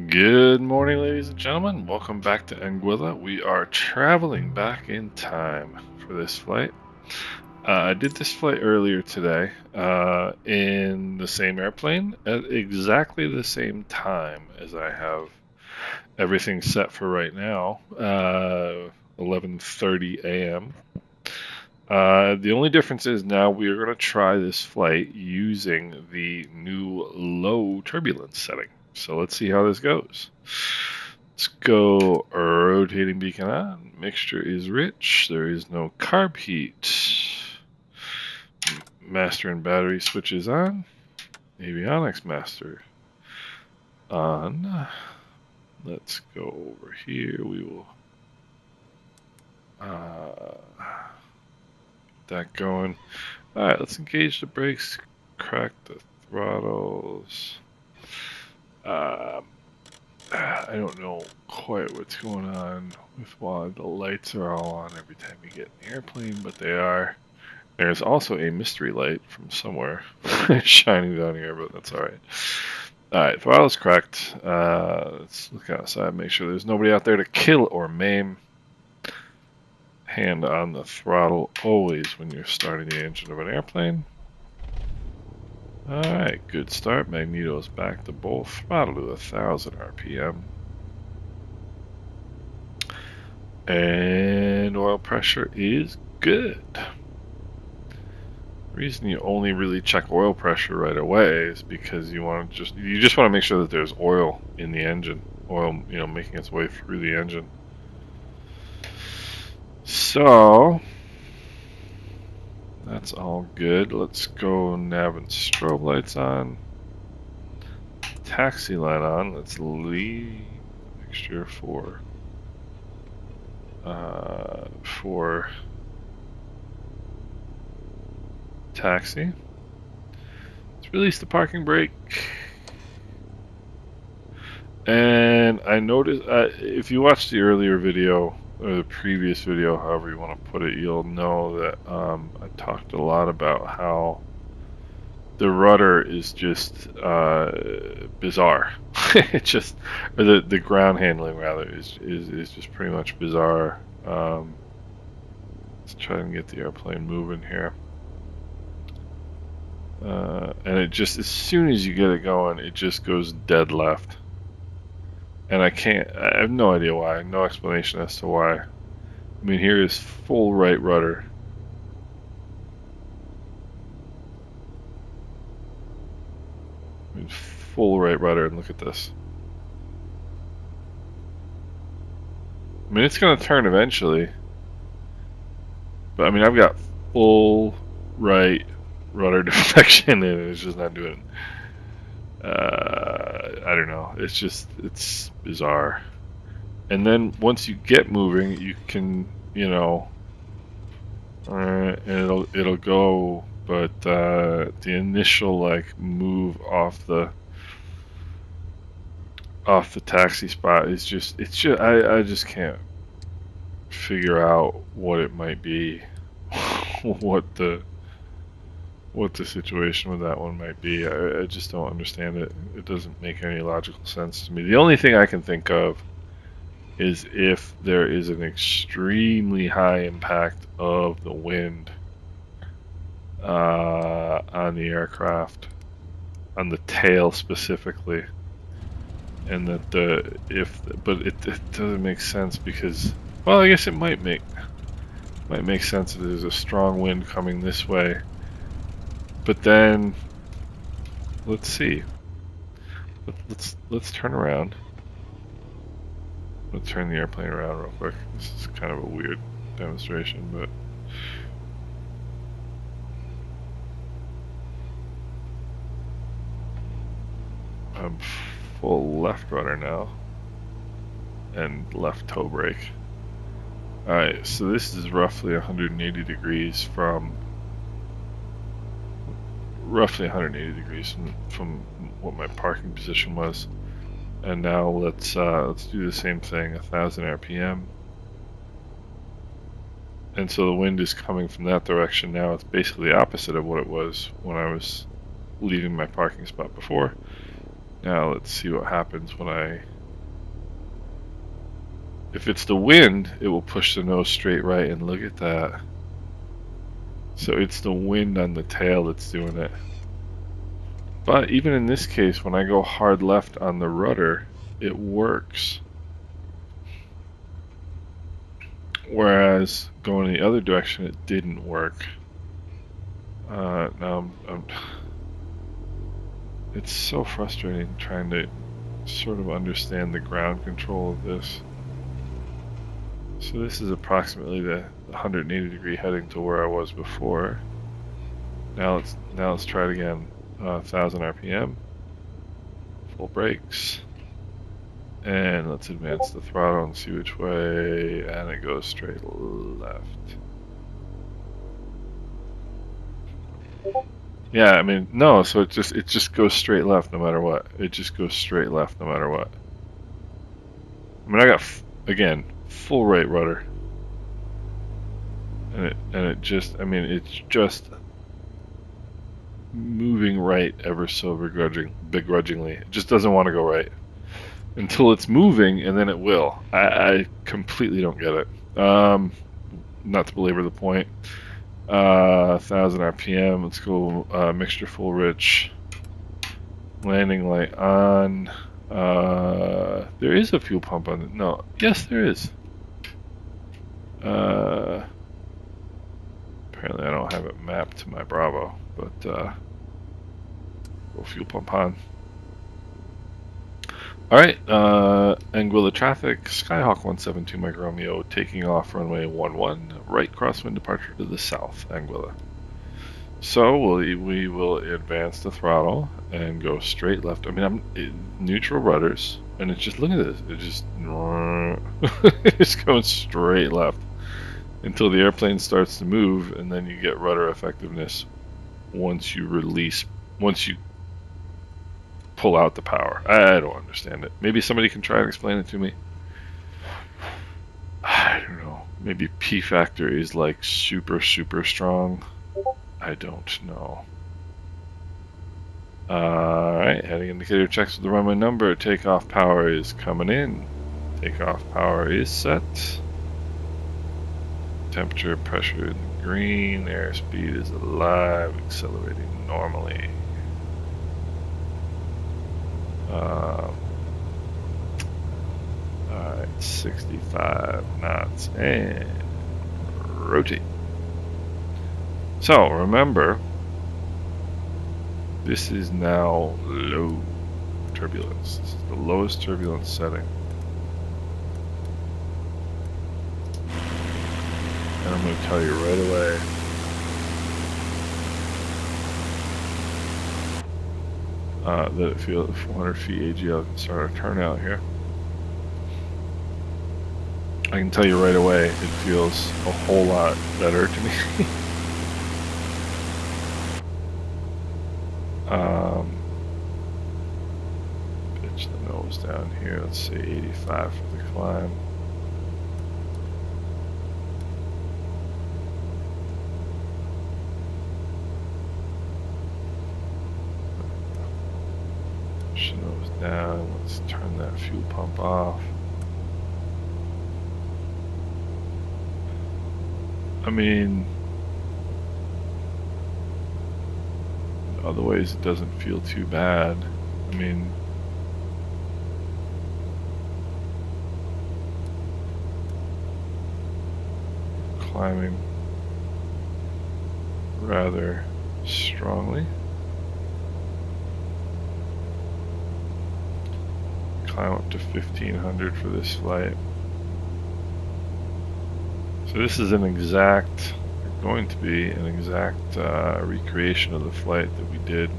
Good morning, ladies and gentlemen. Welcome back to Anguilla. We are traveling back in time for this flight. I did this flight earlier today in the same airplane at exactly the same time as I have everything set for right now, 11:30 a.m. The only difference is now we are going to try this flight using the new low turbulence setting. So let's see how this goes. Let's go rotating beacon on. Mixture is rich. There is no carb heat. Master and battery switches on. Avionics master on. Let's go over here. We will get that going. Alright, let's engage the brakes. Crack the throttles. I don't know quite what's going on with why the lights are all on every time you get in the airplane, but they are. There's also a mystery light from somewhere shining down here, but that's alright. Alright, throttle's cracked. Let's look outside, make sure there's nobody out there to kill or maim. Hand on the throttle always when you're starting the engine of an airplane. Alright, good start. Magneto's back to both. Throttle to 1,000 RPM. And oil pressure is good. The reason you only really check oil pressure right away is because you just want to make sure that there's oil in the engine. Oil, making its way through the engine. So that's all good. Let's go nav and strobe lights on. Taxi light on. Let's leave mixture for taxi. Let's release the parking brake. And I noticed, if you watched the earlier video, or the previous video, however you want to put it, you'll know that I talked a lot about how the rudder is just bizarre. It's just, or the ground handling rather is just pretty much bizarre. Let's try and get the airplane moving here. And it just, as soon as you get it going, it just goes dead left. And I have no idea why, no explanation as to why. I mean, here is full right rudder. I mean, full right rudder, and look at this. I mean, it's going to turn eventually. But I mean, I've got full right rudder deflection, and it's just not doing it. I don't know. It's bizarre. And then once you get moving, you can, and it'll go. But the initial move off the taxi spot is I just can't figure out what it might be, what the situation with that one might be. I just don't understand it. It doesn't make any logical sense to me. The only thing I can think of is if there is an extremely high impact of the wind on the aircraft, on the tail specifically, and that but it doesn't make sense because, well, I guess it might make sense that there's a strong wind coming this way. But then, let's see. Let's turn around. Let's turn the airplane around real quick. This is kind of a weird demonstration, but I'm full left rudder now and left toe brake. Alright, so this is roughly 180 degrees from from what my parking position was. And now let's do the same thing, 1,000 RPM. And so the wind is coming from that direction now. It's basically the opposite of what it was when I was leaving my parking spot before. Now let's see what happens when I... If it's the wind, it will push the nose straight right, and look at that. So it's the wind on the tail that's doing it. But even in this case, when I go hard left on the rudder, it works. Whereas going the other direction, it didn't work. Now it's so frustrating trying to sort of understand the ground control of this. So this is approximately the 180 degree heading to where I was before. Now let's try it again. 1000 RPM, full brakes, and let's advance the throttle and see which way, and it goes straight left. Yeah, I mean, no, so it just goes straight left no matter what. It just goes straight left no matter what. I mean, I got again full right rudder, and it just, I mean, it's just moving right ever so begrudgingly. It just doesn't want to go right until it's moving, and then it will. I completely don't get it. Not to belabor the point. 1000 RPM. Let's go mixture full rich. Landing light on. There is a fuel pump on it. No, yes, there is. Apparently, I don't have it mapped to my Bravo, but go fuel pump on. Alright, Anguilla traffic, Skyhawk 172 Mike Romeo, taking off runway 11, right crosswind departure to the south, Anguilla. So we will advance the throttle and go straight left. I mean, I'm in neutral rudders, and it's just, look at this, it just, it's going straight left until the airplane starts to move, and then you get rudder effectiveness once you pull out the power. I don't understand it. Maybe somebody can try and explain it to me. I don't know. Maybe P factor is like super strong. I don't know. Alright, heading indicator checks with the runway number. Takeoff power is coming in. Takeoff power is set. Temperature, pressure in the green. Airspeed is alive, accelerating normally. Alright, 65 knots and rotate. So remember, this is now low turbulence. This is the lowest turbulence setting. And I'm going to tell you right away. That it feels 400 feet AGL can start a turnout here. I can tell you right away, it feels a whole lot better to me. Pitch the nose down here. Let's say 85 for the climb. Nose down. Let's turn that fuel pump off. I mean, in other ways it doesn't feel too bad. I mean, climbing rather strongly. Climb up to 1500 for this flight. So this is going to be an exact recreation of the flight that we did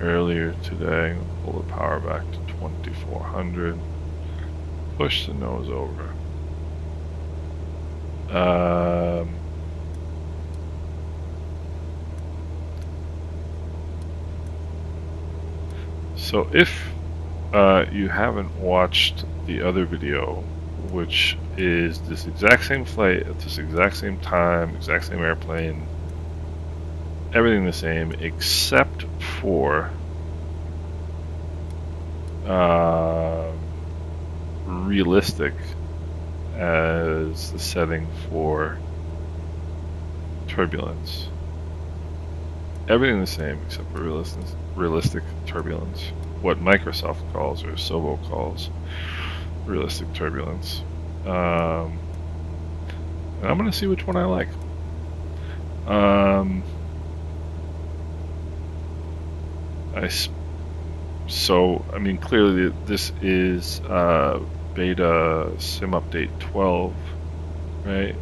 earlier today. Pull the power back to 2400. Push the nose over. So if you haven't watched the other video, which is this exact same flight at this exact same time, exact same airplane, everything the same except for realistic as the setting for turbulence. Everything the same except for realistic turbulence. What Microsoft calls, or Sobo calls, realistic turbulence. And I'm going to see which one I like. I mean, clearly this is beta sim update 12, right?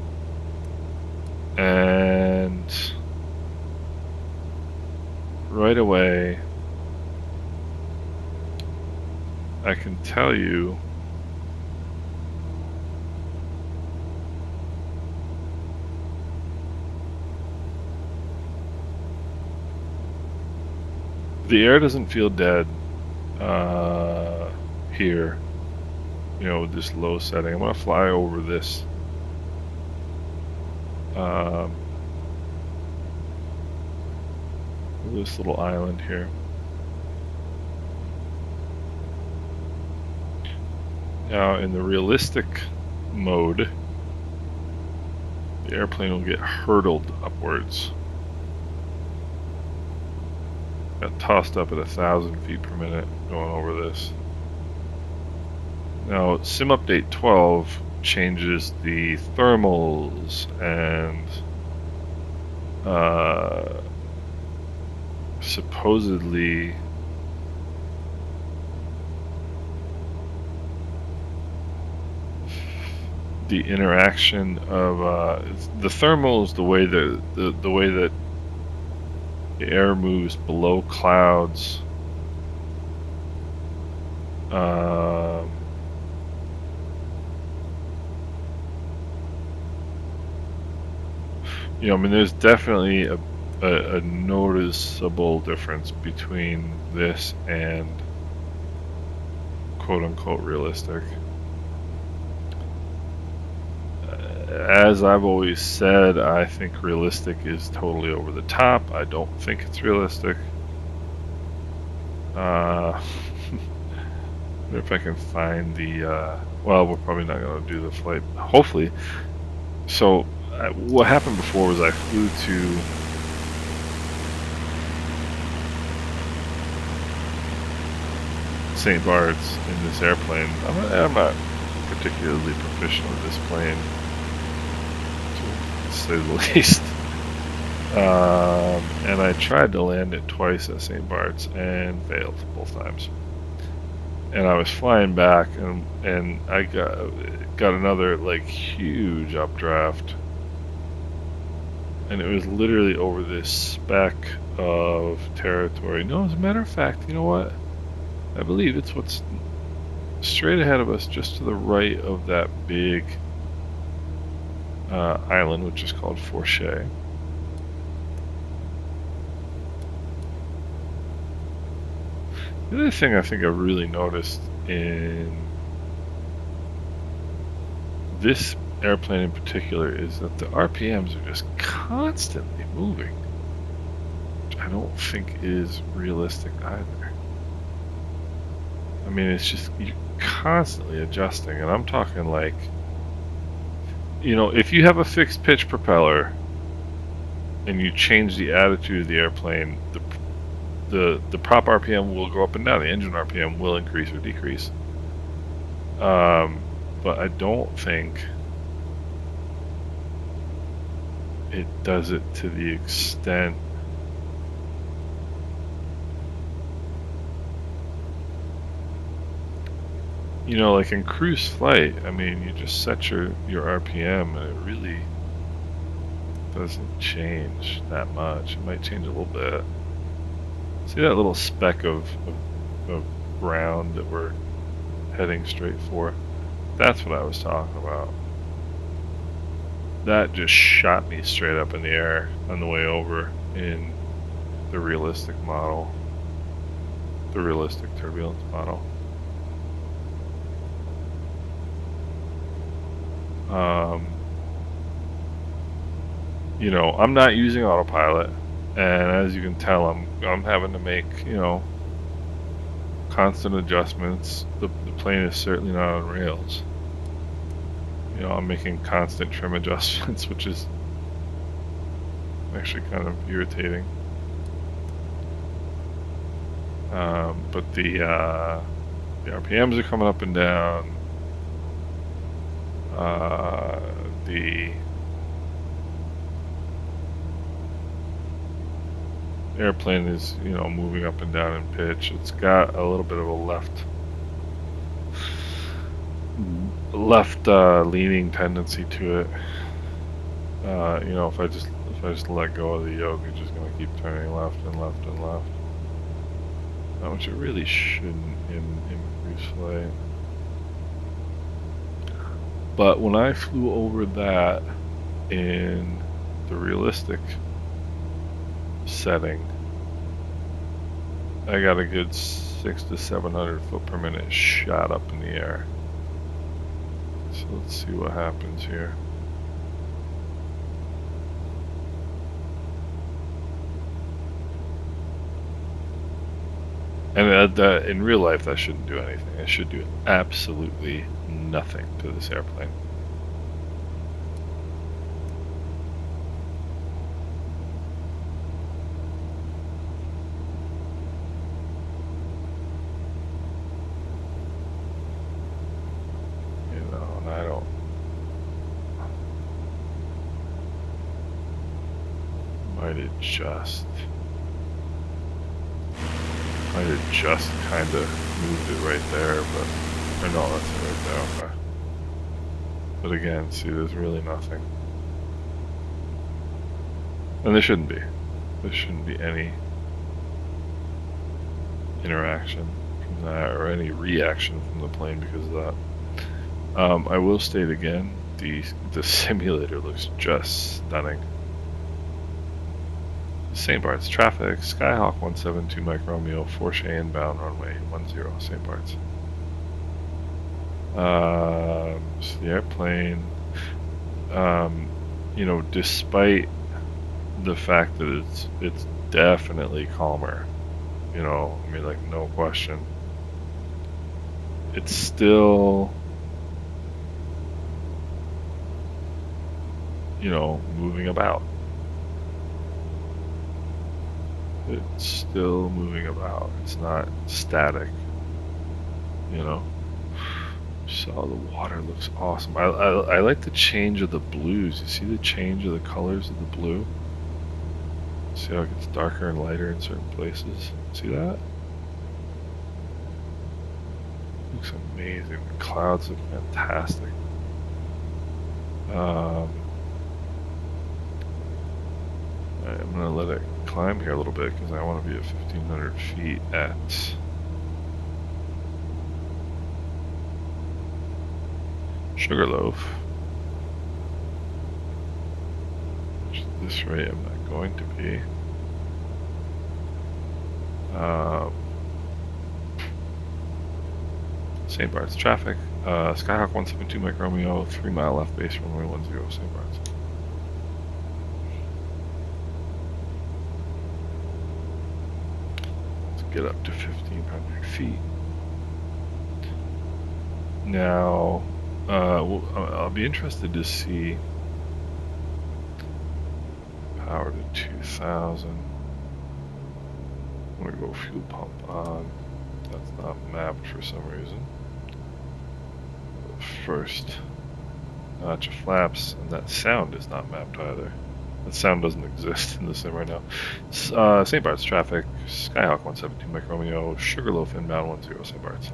And right away, I can tell you the air doesn't feel dead here, you know, with this low setting. I'm gonna fly over this this little island here. Now in the realistic mode, the airplane will get hurtled upwards. Got tossed up at 1,000 feet per minute going over this. Now, Sim Update 12 changes the thermals and supposedly the interaction of the thermals, the way that the way that the air moves below clouds. You know, I mean, there's definitely a noticeable difference between this and quote-unquote realistic. As I've always said, I think realistic is totally over the top. I don't think it's realistic. Wonder if I can find the well, we're probably not going to do the flight, hopefully. So what happened before was I flew to St. Bart's in this airplane. I'm not particularly proficient with this plane, to say the least. And I tried to land it twice at St. Bart's and failed both times. And I was flying back, and I got another like huge updraft, and it was literally over this speck of territory. No, as a matter of fact, you know what? I believe it's what's straight ahead of us, just to the right of that big island, which is called Fourche. The other thing I think I really noticed in this airplane in particular is that the RPMs are just constantly moving, which I don't think is realistic either. I mean, it's just, you're constantly adjusting, and I'm talking like, you know, if you have a fixed pitch propeller and you change the attitude of the airplane, the prop RPM will go up and down. The engine RPM will increase or decrease. But I don't think it does it to the extent you know, like in cruise flight. I mean, you just set your RPM and it really doesn't change that much. It might change a little bit. See that little speck of ground that we're heading straight for? That's what I was talking about. That just shot me straight up in the air on the way over in the realistic model, the realistic turbulence model. You know, I'm not using autopilot, and as you can tell, I'm having to make, you know, a constant adjustments. The plane is certainly not on rails. You know, I'm making constant trim adjustments, which is actually kind of irritating. But the RPMs are coming up and down. The airplane is, you know, moving up and down in pitch. It's got a little bit of a left leaning tendency to it. You know, if I just let go of the yoke, it's just gonna keep turning left and left and left. Which it really shouldn't in cruise flight. But when I flew over that in the realistic setting, I got a good 600 to 700 foot per minute shot up in the air. So let's see what happens here. And in real life, that shouldn't do anything. It should do absolutely nothing to this airplane. You know, and I don't. Might have just kind of moved it right there, but no, that's it right there. Okay. But again, see, there's really nothing, and there shouldn't be. There shouldn't be any interaction from that or any reaction from the plane because of that. I will state again, the simulator looks just stunning. St. Bart's traffic, Skyhawk 172 Mike Romeo, Forche inbound runway 10 St. Bart's. So the airplane, you know, despite the fact that it's definitely calmer, you know, I mean, like, no question, it's still, you know, moving about. It's still moving about. It's not static, you know. So the water looks awesome. I like the change of the blues. You see the change of the colors of the blue? See how it gets darker and lighter in certain places? See that? Looks amazing. The clouds look fantastic. I'm gonna let it climb here a little bit because I want to be at 1,500 feet at Sugarloaf. Which at this rate I'm not going to be. St. Bart's traffic. Skyhawk 172 Mike Romeo, 3 mile left base runway 10 St. Bart's. Get up to 1,500 feet. Now, I'll be interested to see power to 2,000. I'm gonna go fuel pump on. That's not mapped for some reason. First notch of flaps, and that sound is not mapped either. That sound doesn't exist in the sim right now. St. Bart's traffic, Skyhawk 172 Mike Romeo, Sugarloaf inbound 10 St. Bart's.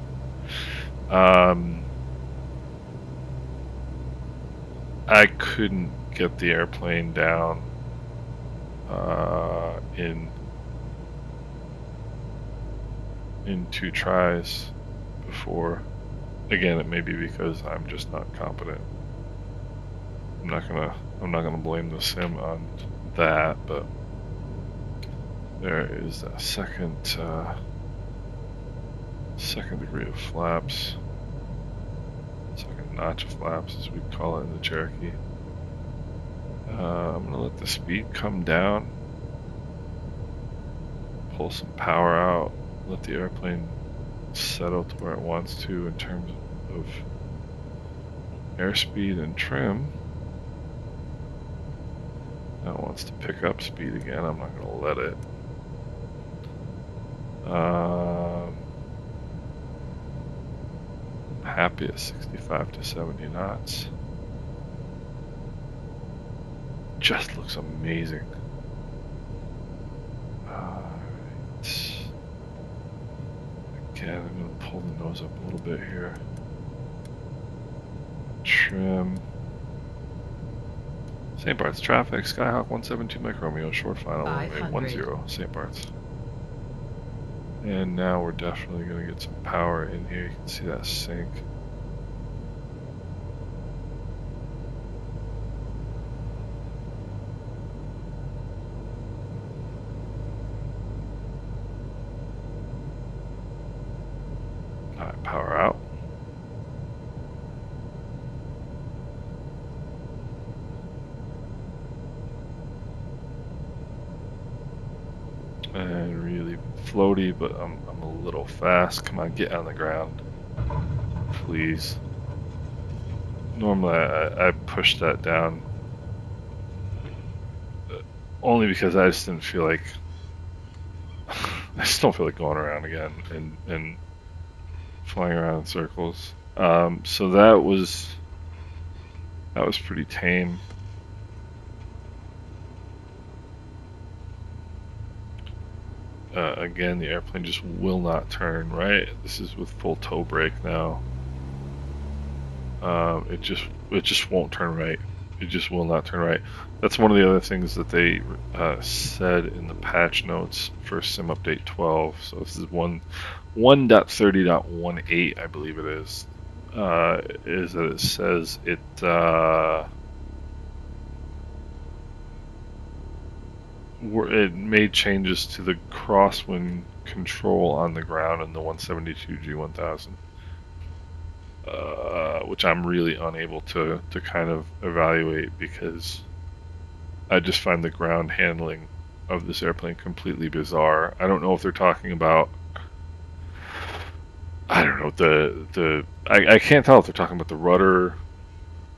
I couldn't get the airplane down in 2 tries before. Again, it may be because I'm just not competent. I'm not gonna blame the sim on that, but there is a second degree of flaps, second notch of flaps as we call it in the Cherokee. I'm gonna let the speed come down, pull some power out, let the airplane settle to where it wants to in terms of airspeed and trim. Now it wants to pick up speed again. I'm not going to let it. I'm happy at 65 to 70 knots. Just looks amazing. Alright. Again, I'm going to pull the nose up a little bit here. Trim. St. Bart's traffic, Skyhawk 172 Mike Romeo, short final, runway 10, St. Bart's. And now we're definitely going to get some power in here. You can see that sink. Alright, power out. And really floaty, but I'm a little fast. Come on, get on the ground, please. Normally I push that down only because I just didn't feel like I just don't feel like going around again and flying around in circles. So that was pretty tame. Again, the airplane just will not turn right. This is with full toe brake now. It just won't turn right. It just will not turn right. That's one of the other things that they said in the patch notes for Sim Update 12. So this is 1.30.18, I believe it is that it says it made changes to the crosswind control on the ground in the 172 G1000, which I'm really unable to kind of evaluate because I just find the ground handling of this airplane completely bizarre. I don't know if they're talking about, I don't know, I can't tell if they're talking about the rudder,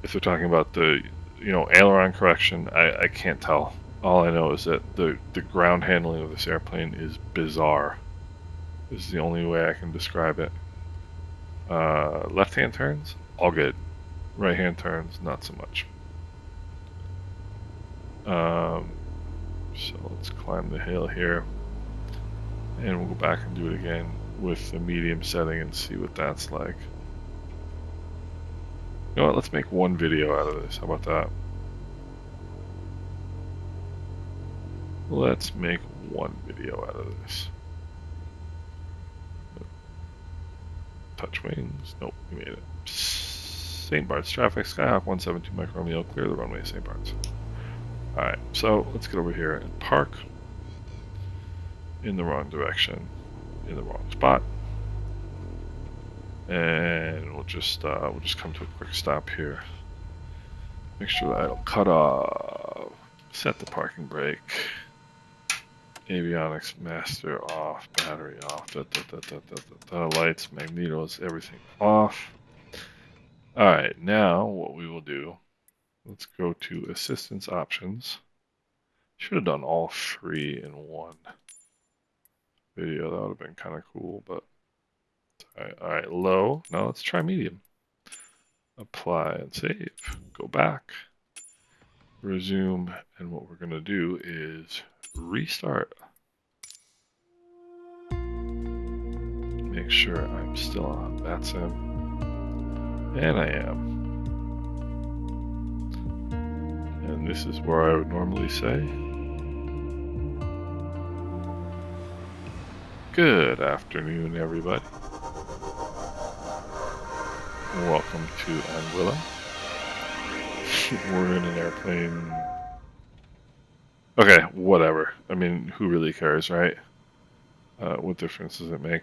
if they're talking about the, aileron correction. I can't tell. All I know is that the ground handling of this airplane is bizarre. This is the only way I can describe it. Left-hand turns, all good. Right-hand turns, not so much. So let's climb the hill here. And we'll go back and do it again with the medium setting and see what that's like. You know what, let's make one video out of this. How about that? Let's make one video out of this. Touch wings. Nope, we made it. St. Bart's traffic, Skyhawk 172 Mike Romeo, clear the runway, St. Bart's. Alright, so let's get over here and park in the wrong direction, in the wrong spot. And we'll just come to a quick stop here. Make sure that it'll cut off. Set the parking brake. Avionics master off, battery off, lights, magnetos, everything off. Alright, now what we will do, let's go to assistance options. Should have done all three in one video. That would have been kind of cool, but alright, low. Now let's try medium. Apply and save. Go back. Resume, and what we're going to do is restart. Make sure I'm still on that sim. And I am. And this is where I would normally say, good afternoon, everybody. Welcome to Anguilla. We're in an airplane. Okay, whatever. I mean, who really cares, right? What difference does it make?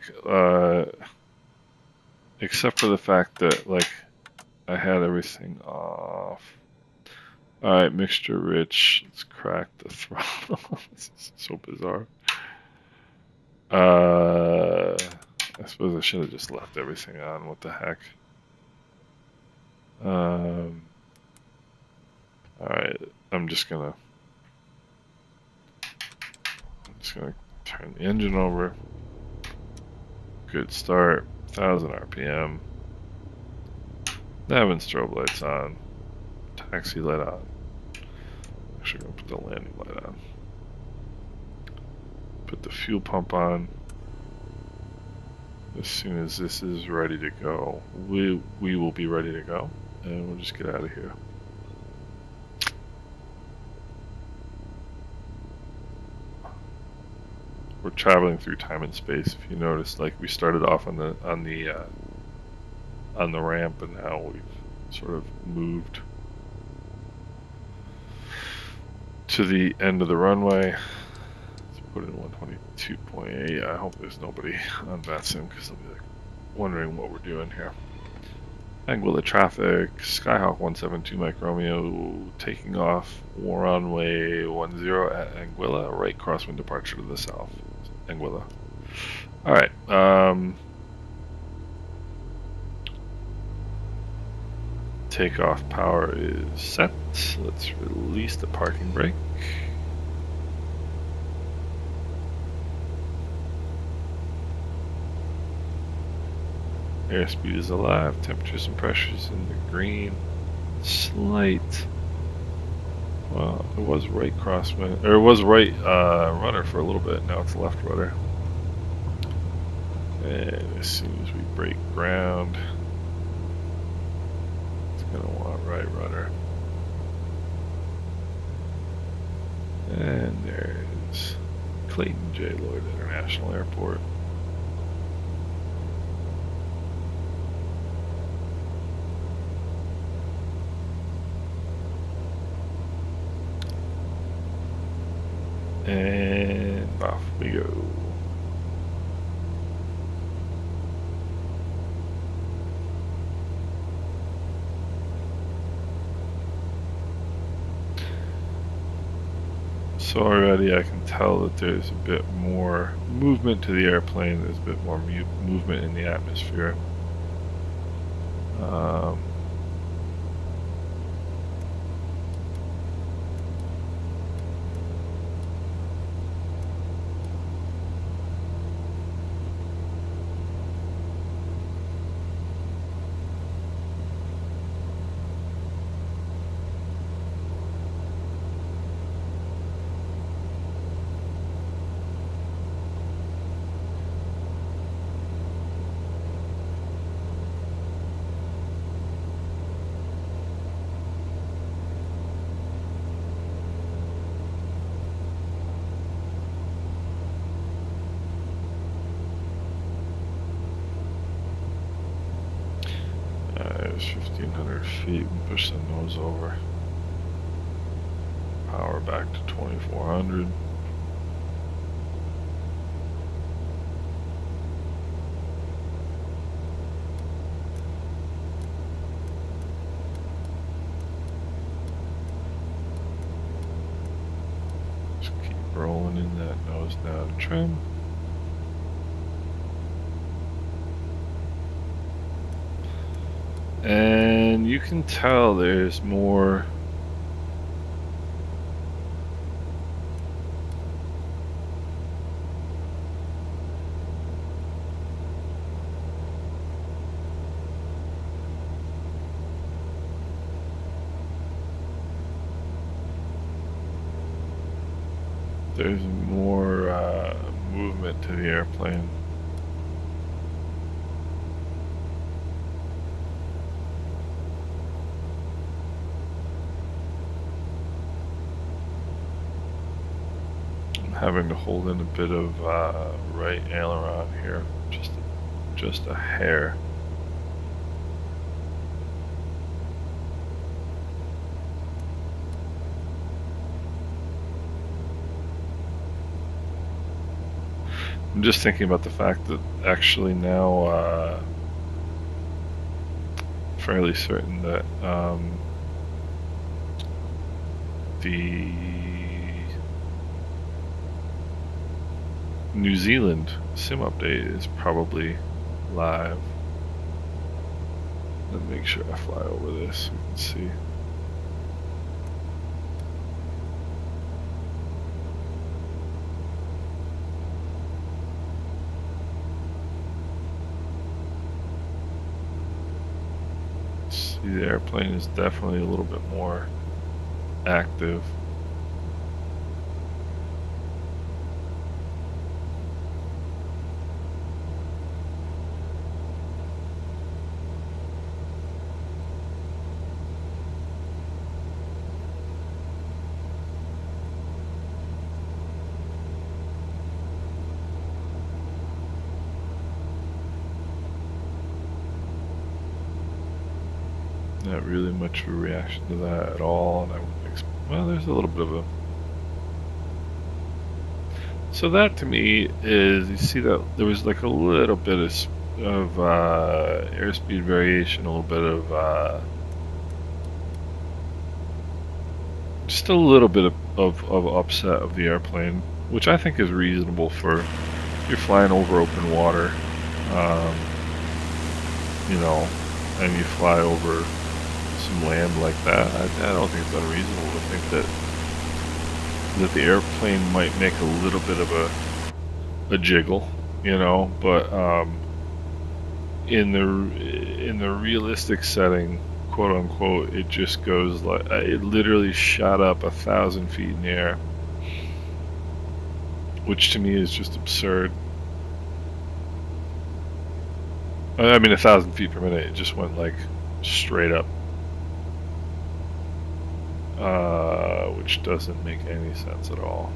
Except for the fact that, like, I had everything off. Alright, mixture rich. Let's crack the throttle. This is so bizarre. suppose I should have just left everything on. What the heck? Alright, I'm just gonna turn the engine over. Good start. 1000 RPM. Nav and strobe lights on. Taxi light on. Actually, gonna put the landing light on. Put the fuel pump on. As soon as this is ready to go, we will be ready to go, and we'll just get out of here. We're traveling through time and space. If you notice, like we started off on the ramp, and now we've sort of moved to the end of the runway. Let's put in 122.8. I hope there's nobody on VATSIM because they'll be like wondering what we're doing here. Anguilla traffic, Skyhawk 172 Mike Romeo taking off runway 10 at Anguilla, right crosswind departure to the south. Anguilla. Alright, takeoff power is set. Let's release the parking brake. Airspeed is alive, temperatures and pressures in the green. Slight. Well, it was right crosswind, or it was right rudder for a little bit. Now it's left rudder. And as soon as we break ground, it's gonna want right rudder. And there's Clayton J. Lloyd International Airport. And off we go. So already I can tell that there's a bit more movement to the airplane, there's a bit more movement in the atmosphere. There's 1,500 feet, and push the nose over. Power back to 2,400. Just keep rolling in that nose down trim. And you can tell there's more movement to the airplane. Having to hold in a bit of right aileron here, just a hair. I'm just thinking about the fact that actually now fairly certain that the New Zealand sim update is probably live. Let me make sure I fly over this so we can see. See, the airplane is definitely a little bit more active. Not really much of a reaction to that at all, and I wouldn't well, there's a little bit of a... So that to me is, you see that there was like a little bit of airspeed variation, a little bit of just a little bit of upset of the airplane, which I think is reasonable for you're flying over open water, you know, and you fly over some land like that. I don't think it's unreasonable to think that the airplane might make a little bit of a jiggle, you know, but in the realistic setting, quote unquote, it just goes like, it literally shot up 1,000 feet in the air, which to me is just absurd. I mean, 1,000 feet per minute, it just went like straight up, which doesn't make any sense at all.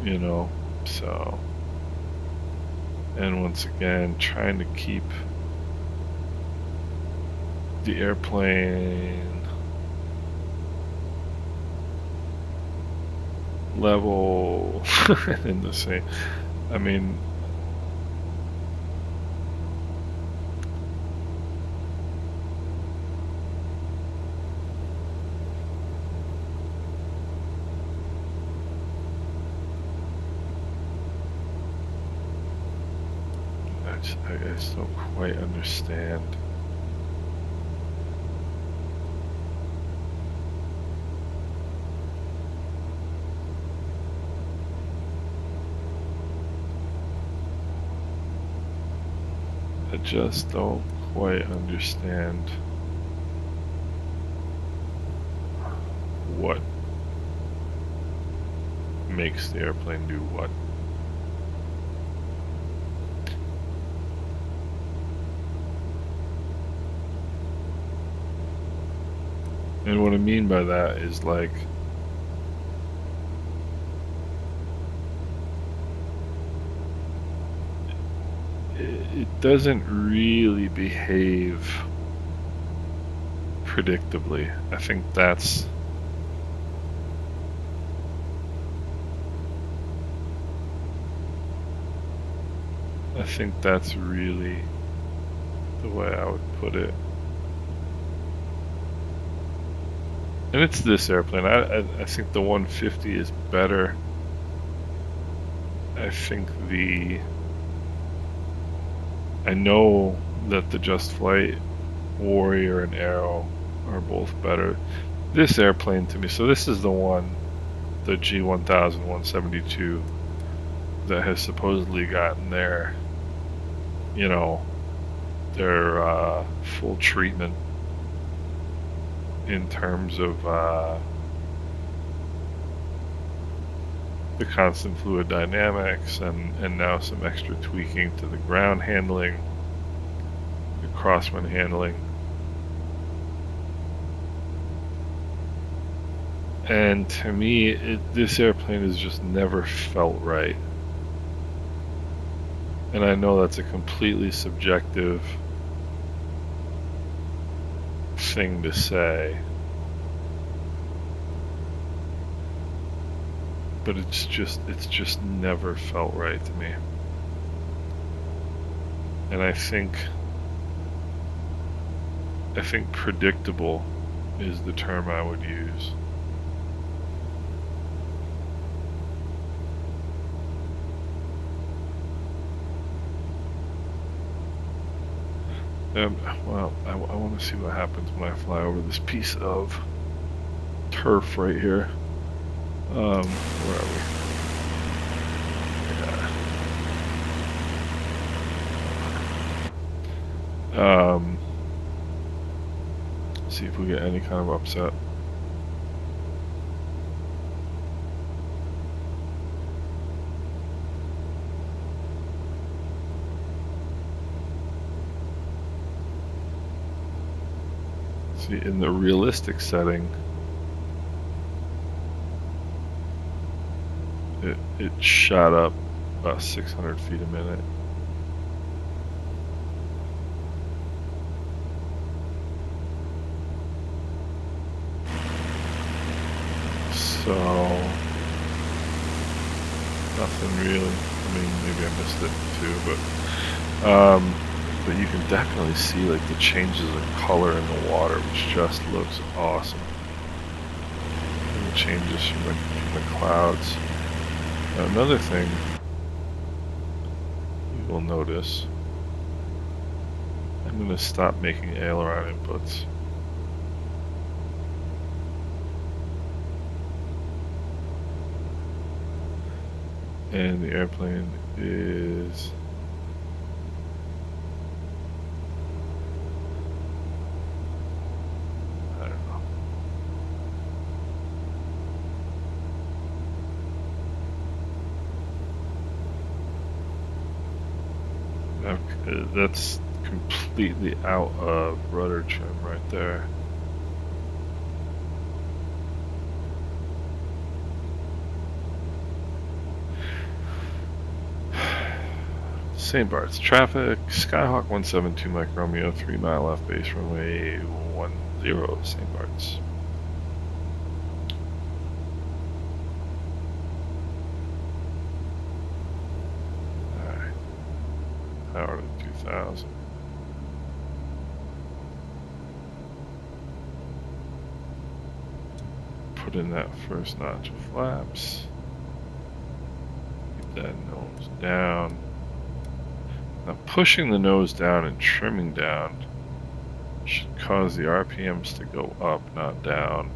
You know, so, and once again, trying to keep the airplane level in the same, I mean, I just don't quite understand. I just don't quite understand what makes the airplane do what. And what I mean by that is, like, it doesn't really behave predictably. I think that's really the way I would put it. And it's this airplane. I think the 150 is better. I think I know that the Just Flight Warrior and Arrow are both better. This airplane to me, so this is the one, the G1000 172, that has supposedly gotten their, you know, their full treatment in terms of the constant fluid dynamics and now some extra tweaking to the ground handling, the crosswind handling. And to me, this airplane has just never felt right. And I know that's a completely subjective thing to say, but it's just never felt right to me. And I think predictable is the term I would use. Well, I want to see what happens when I fly over this piece of turf right here. Where are we? Yeah. See if we get any kind of upset. See, in the realistic setting, it shot up about 600 feet a minute. So nothing really. I mean, maybe I missed it too, but you can definitely see like the changes of color in the water, which just looks awesome. And the changes from the clouds. Now, another thing you will notice, I'm going to stop making aileron inputs. And the airplane is I don't know. Okay, that's completely out of rudder trim right there. St. Bart's traffic, Skyhawk 172 Mike Romeo, 3 mile left base runway 10 St. Bart's. Alright. Power to 2000. Put in that first notch of flaps. Keep that nose down. Now pushing the nose down and trimming down should cause the RPMs to go up, not down.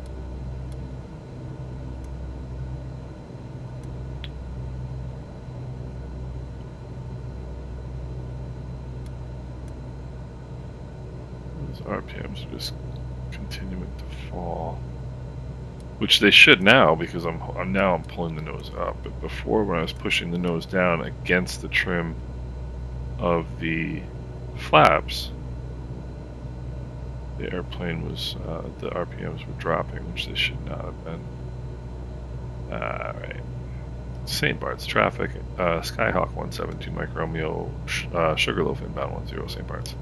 Those RPMs are just continuing to fall, which they should now because I'm pulling the nose up. But before, when I was pushing the nose down against the trim of the flaps, the airplane was the RPMs were dropping, which they should not have been. Alright. St. Bart's traffic, Skyhawk 172 Mike Romeo, Sugarloaf inbound 10 St. Bart's.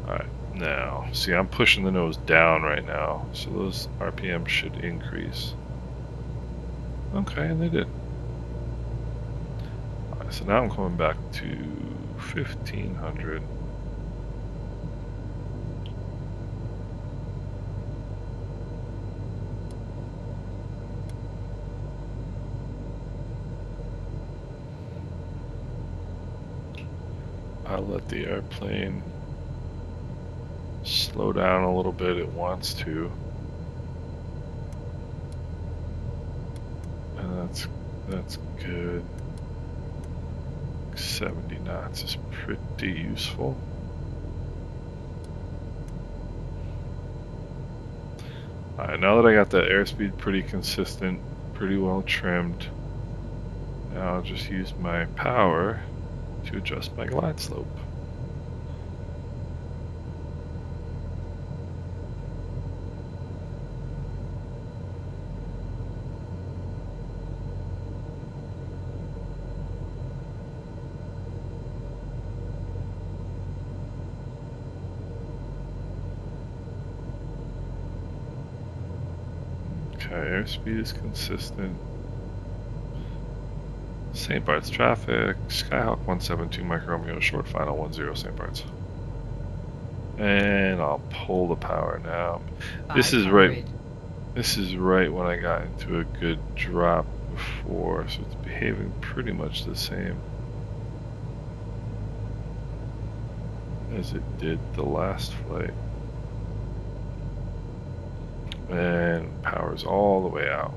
Alright, now, see, I'm pushing the nose down right now, so those RPMs should increase. Okay, and they did. Alright, so now I'm coming back to 1500. I'll let the airplane slow down a little bit. It wants to. And that's good. 70 knots is pretty useful. Alright, now that I got that airspeed pretty consistent, pretty well trimmed, now I'll just use my power to adjust my glide slope. Okay, airspeed is consistent. St. Bart's traffic, Skyhawk 172 Mike Romeo, short final 10 St. Bart's. And I'll pull the power now. This is right when I got into a good drop before, so it's behaving pretty much the same. as it did the last flight. And power's all the way out.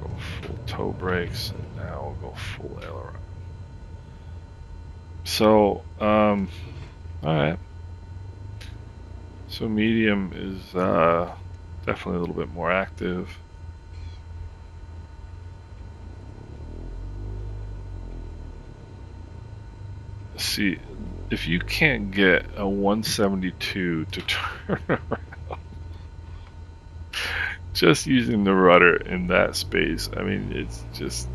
Go full toe brakes, and now we'll go full aileron. So, alright. So medium is definitely a little bit more active. See, if you can't get a 172 to turn around just using the rudder in that space, I mean, it's just,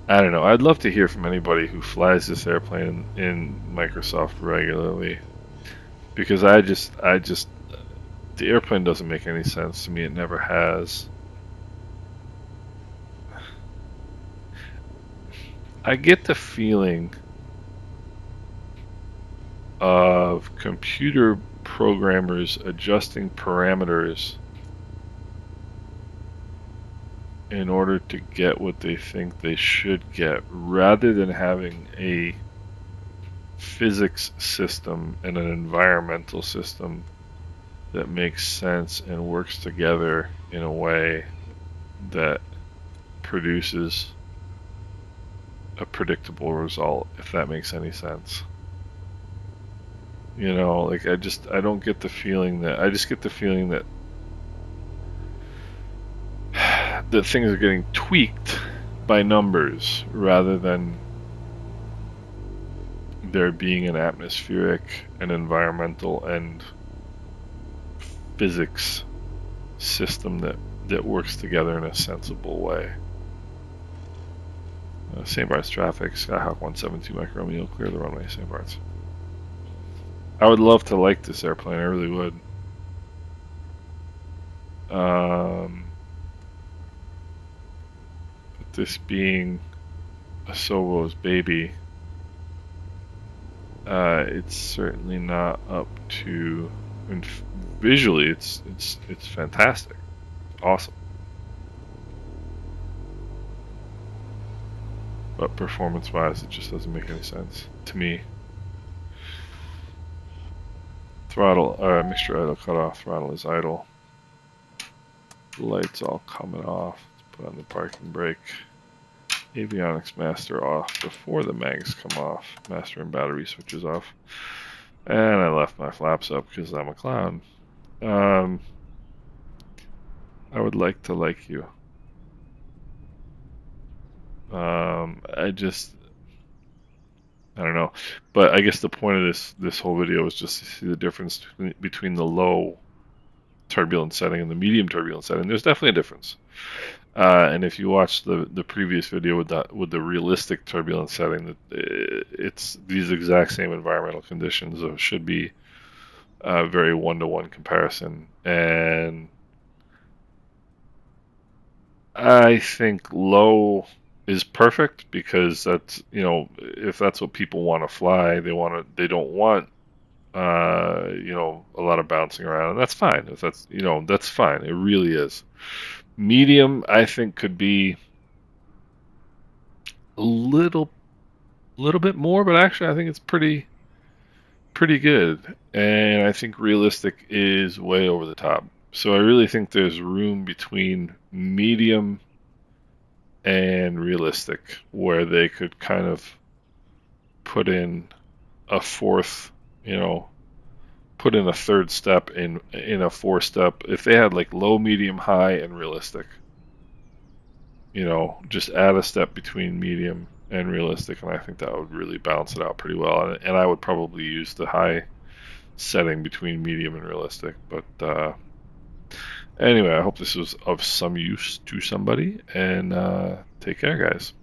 I don't know. I'd love to hear from anybody who flies this airplane in Microsoft regularly, because the airplane doesn't make any sense to me. It never has. I get the feeling of computer programmers adjusting parameters in order to get what they think they should get, rather than having a physics system and an environmental system that makes sense and works together in a way that produces a predictable result, if that makes any sense. You know, like I don't get the feeling that, I just get the feeling that that things are getting tweaked by numbers rather than there being an atmospheric and environmental and physics system that works together in a sensible way. St. Bart's traffic, Skyhawk 172 Mike Romeo, clear the runway, St. Bart's. I would love to like this airplane, I really would. But this being a Sovo's baby, it's certainly not up to. And visually, it's fantastic, awesome. But performance-wise, it just doesn't make any sense to me. Throttle, mixture idle cut off. Throttle is idle. Lights all coming off. Let's put on the parking brake. Avionics master off before the mags come off. Master and battery switches off. And I left my flaps up because I'm a clown. I would like to like you. I don't know, but I guess the point of this whole video is just to see the difference between the low turbulence setting and the medium turbulence setting. There's definitely a difference. And if you watch the previous video with the realistic turbulence setting, it's these exact same environmental conditions. So it should be a very one-to-one comparison. And I think low is perfect because that's, you know, if that's what people want to fly, they don't want you know, a lot of bouncing around, and that's fine. If that's, you know, that's fine. It really is. Medium, I think, could be a little bit more, but actually I think it's pretty good. And I think realistic is way over the top. So I really think there's room between medium and realistic where they could kind of put in a fourth, you know, put in a third step in a four step. If they had like low, medium, high, and realistic, you know, just add a step between medium and realistic, and I think that would really balance it out pretty well. And I would probably use the high setting between medium and realistic. But anyway, I hope this was of some use to somebody, and take care, guys.